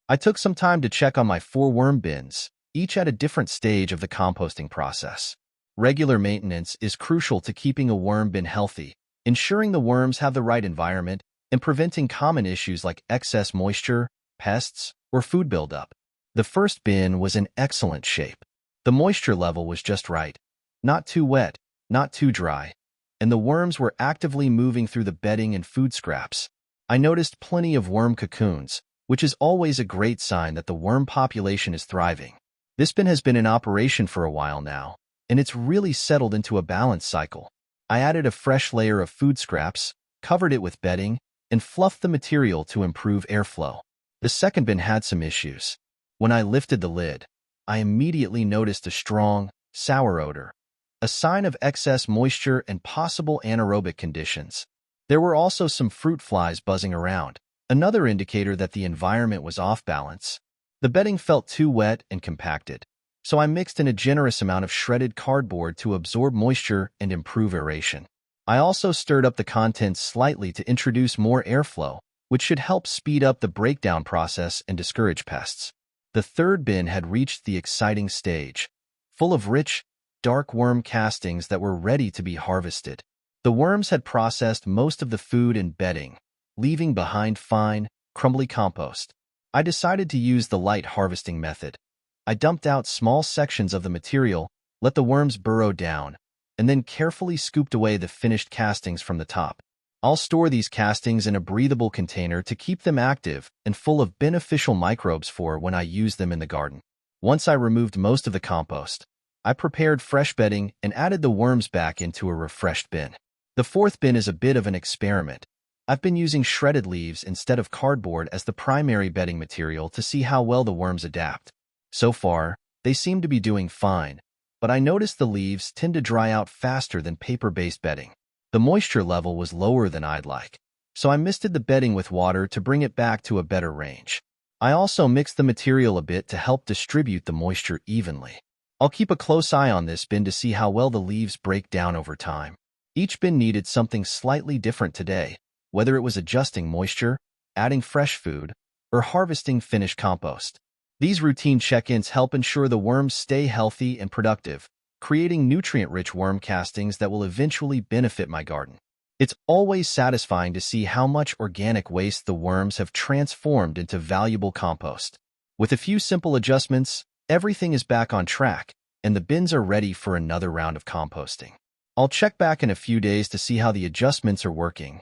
I took some time to check on my 4 worm bins, each at a different stage of the composting process. Regular maintenance is crucial to keeping a worm bin healthy, ensuring the worms have the right environment, and preventing common issues like excess moisture, pests, or food buildup. The first bin was in excellent shape. The moisture level was just right, not too wet, not too dry, and the worms were actively moving through the bedding and food scraps. I noticed plenty of worm cocoons, which is always a great sign that the worm population is thriving. This bin has been in operation for a while now, and it's really settled into a balanced cycle. I added a fresh layer of food scraps, covered it with bedding, and fluffed the material to improve airflow. The second bin had some issues. When I lifted the lid, I immediately noticed a strong, sour odor, a sign of excess moisture and possible anaerobic conditions. There were also some fruit flies buzzing around, another indicator that the environment was off balance. The bedding felt too wet and compacted, so I mixed in a generous amount of shredded cardboard to absorb moisture and improve aeration. I also stirred up the contents slightly to introduce more airflow, which should help speed up the breakdown process and discourage pests. The third bin had reached the exciting stage, full of rich, dark worm castings that were ready to be harvested. The worms had processed most of the food and bedding, leaving behind fine, crumbly compost. I decided to use the light harvesting method. I dumped out small sections of the material, let the worms burrow down, and then carefully scooped away the finished castings from the top. I'll store these castings in a breathable container to keep them active and full of beneficial microbes for when I use them in the garden. Once I removed most of the compost, I prepared fresh bedding and added the worms back into a refreshed bin. The fourth bin is a bit of an experiment. I've been using shredded leaves instead of cardboard as the primary bedding material to see how well the worms adapt. So far, they seem to be doing fine, but I noticed the leaves tend to dry out faster than paper-based bedding. The moisture level was lower than I'd like, so I misted the bedding with water to bring it back to a better range. I also mixed the material a bit to help distribute the moisture evenly. I'll keep a close eye on this bin to see how well the leaves break down over time. Each bin needed something slightly different today, whether it was adjusting moisture, adding fresh food, or harvesting finished compost. These routine check-ins help ensure the worms stay healthy and productive, creating nutrient-rich worm castings that will eventually benefit my garden. It's always satisfying to see how much organic waste the worms have transformed into valuable compost. With a few simple adjustments, everything is back on track, and the bins are ready for another round of composting. I'll check back in a few days to see how the adjustments are working